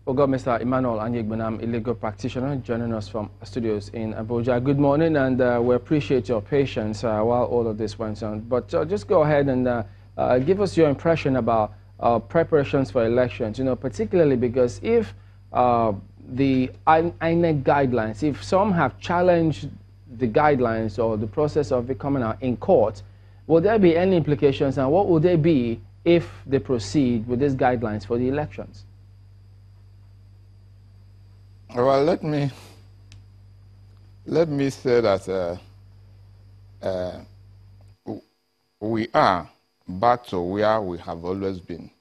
We got Mr. Emmanuel Anyegbenam, a legal practitioner, joining us from studios in Abuja. Good morning, and we appreciate your patience while all of this went on. But just go ahead and give us your impression about preparations for elections, particularly because if the INEC guidelines, if some have challenged the guidelines or the process of it coming out in court, will there be any implications, and what will they be if they proceed with these guidelines for the elections? Well, let me say that we are back to where we have always been.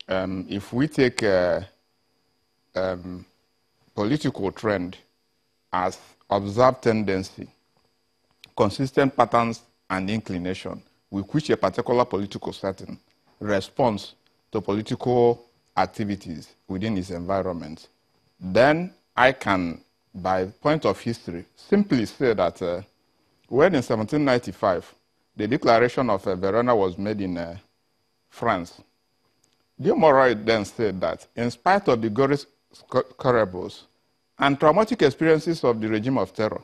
If we take political trend as observed tendency, consistent patterns and inclination with which a particular political setting responds to political activities within its environment, then I can, by point of history, simply say that when in 1795, the declaration of Verona was made in France, Dumouriez then said that in spite of the glorious scorables and traumatic experiences of the regime of terror,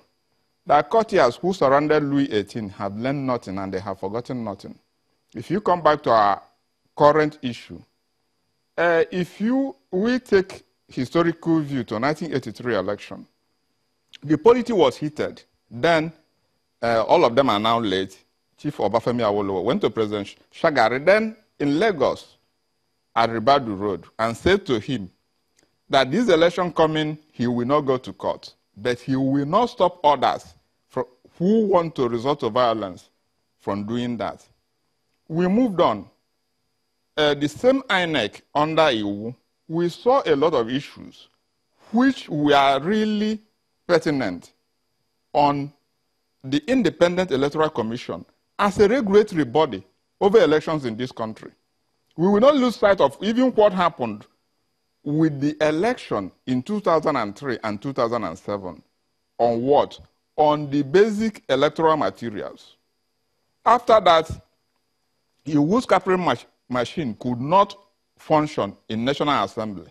the courtiers who surrounded Louis XVIII have learned nothing and they have forgotten nothing. If you come back to our current issue, we take historical view to 1983 election, the polity was heated. Then all of them are now late. Chief Obafemi Awolowo went to President Shagari, then in Lagos at Ribadu Road, and said to him that this election coming, he will not go to court, but he will not stop others who want to resort to violence from doing that. We moved on. The same INEC under EU, we saw a lot of issues which were really pertinent on the Independent Electoral Commission as a regulatory body over elections in this country. We will not lose sight of even what happened with the election in 2003 and 2007 on what? On the basic electoral materials. After that, the wood scattering machine could not function in National Assembly.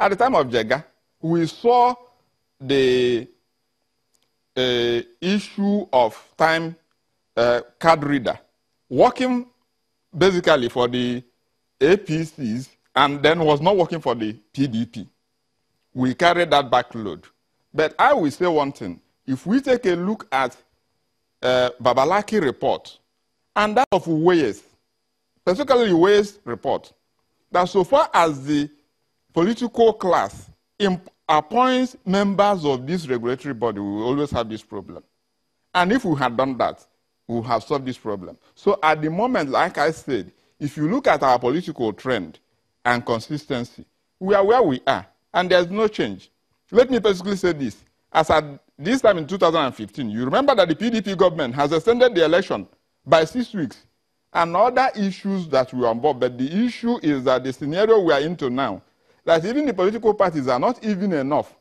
At the time of Jega, we saw the issue of time card reader working basically for the APCs and then was not working for the PDP. We carried that backload. But I will say one thing. If we take a look at Babalaki report and that of Uwais, particularly Uwais report, that so far as the political class appoints members of this regulatory body, we will always have this problem. And if we had done that, we would have solved this problem. So at the moment, like I said, if you look at our political trend and consistency, we are where we are, and there's no change. Let me basically say this. As at this time in 2015, you remember that the PDP government has extended the election by 6 weeks. And other issues that we are on board, but the issue is that the scenario we are into now, that even the political parties are not even enough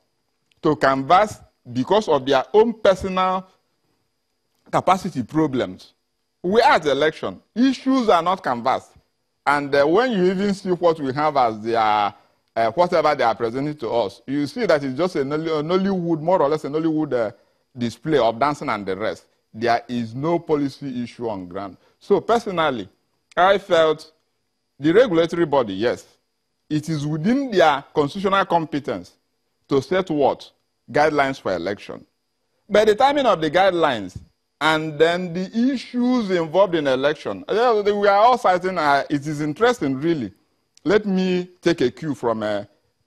to canvass because of their own personal capacity problems. We are at the election. Issues are not canvassed. And when you even see what we have as their, whatever they are presenting to us, you see that it's just a Nollywood, more or less a Nollywood display of dancing and the rest. There is no policy issue on ground. So personally, I felt the regulatory body, yes, it is within their constitutional competence to set what? Guidelines for election. But the timing of the guidelines and then the issues involved in election, we are all citing, it is interesting really. Let me take a cue from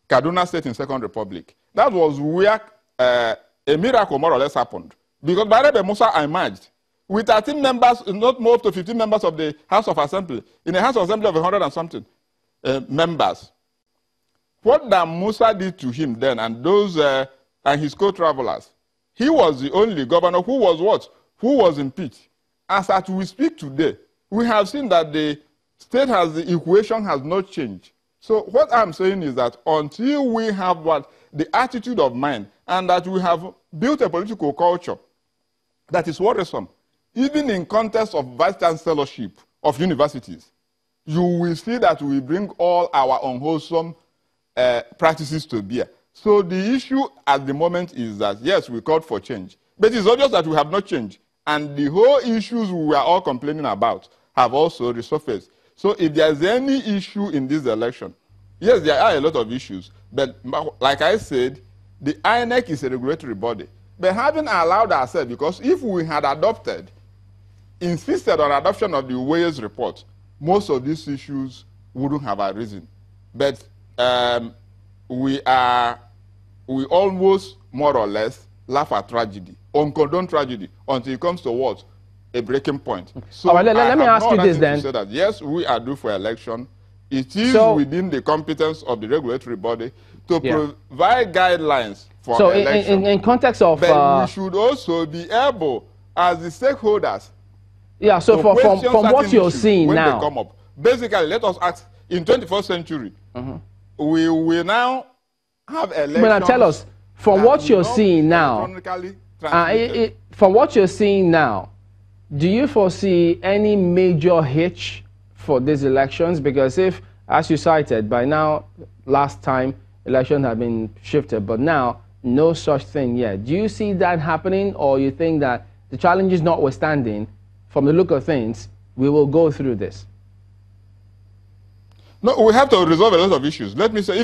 Kaduna State in Second Republic. That was where a miracle more or less happened. Because Barebe Musa emerged with 13 members, not more to 15 members of the House of Assembly, in a House of Assembly of 100 and something members. What that Musa did to him then, and those and his co-travelers, he was the only governor who was what? Who was impeached. As at we speak today, we have seen that the state has, the equation has not changed. So what I'm saying is that until we have what? The attitude of mind, and that we have built a political culture that is worrisome, even in context of vice chancellorship of universities, you will see that we bring all our unwholesome practices to bear. So the issue at the moment is that, yes, we called for change, but it's obvious that we have not changed. And the whole issues we were all complaining about have also resurfaced. So if there's any issue in this election, yes, there are a lot of issues, but like I said, the INEC is a regulatory body. But having allowed ourselves, because if we had insisted on adoption of the Wales report, most of these issues wouldn't have arisen. But we almost more or less laugh at tragedy, uncondone tragedy, until it comes to what? A breaking point. So right, let me ask you this then. Say that, yes, we are due for election. It is within the competence of the regulatory body to provide guidelines for election. In context of... But we should also be able, as the stakeholders, so from what you're seeing when now... they come up. Basically, let us ask, in 21st century, we will now have elections... But tell us, from what you're seeing now... from what you're seeing now, do you foresee any major hitch for these elections? Because if, as you cited, by now, last time, elections have been shifted, but now, no such thing yet. Do you see that happening, or you think that the challenges notwithstanding, from the look of things, we will go through this? No, we have to resolve a lot of issues. Let me say,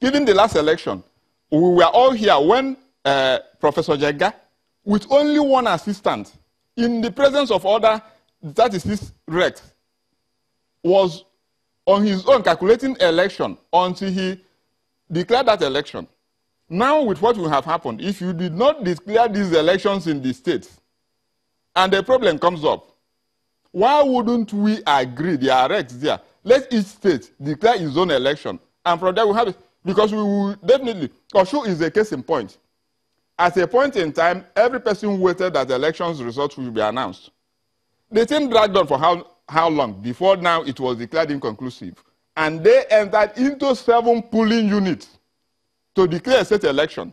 even the last election, we were all here when Professor Jega, with only one assistant, in the presence of other 36 recs, was on his own calculating election until he declared that election. Now, with what will have happened, if you did not declare these elections in the states, and the problem comes up, why wouldn't we agree, there are recs there, let each state declare its own election, and from there we have it, because we will definitely, Oshu is a case in point. At a point in time, every person waited that the elections results will be announced. The thing dragged on for how long? Before now, it was declared inconclusive. And they entered into 7 polling units to declare a state election.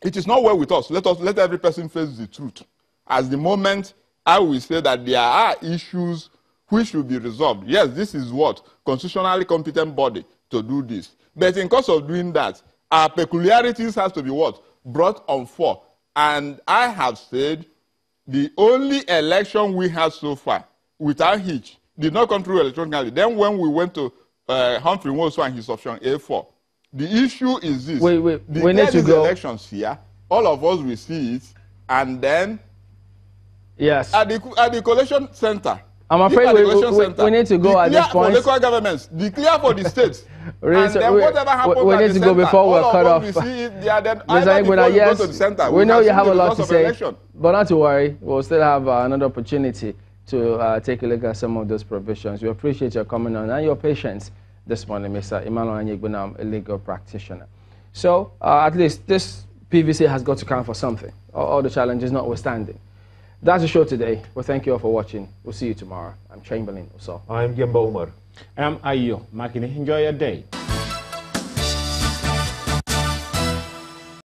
It is not well with us. Let every person face the truth. As the moment I will say that there are issues which should be resolved. Yes, this is what? Constitutionally competent body to do this. But in course of doing that, our peculiarities has to be what? Brought on fore. And I have said the only election we had so far without hitch did not come through electronically. Then when we went to Humphrey Nwosu and his option A4, the issue is this. We need to go. Elections here, all of us will see it, and then yes, at the collation center. I'm afraid we need to go at this point. For local governments, declare for the states. We need to go before we're cut off. We know you have a lot to say, but not to worry. We'll still have another opportunity to take a look at some of those provisions. We appreciate your coming on and your patience this morning, Mr. Emmanuel Anyegbunam, a legal practitioner. So at least this PVC has got to count for something, all the challenges notwithstanding. That's the show today. Well, thank you all for watching. We'll see you tomorrow. I'm Chamberlain Uso. I'm Gemba Umar. And I'm Ayo Makini. Enjoy your day.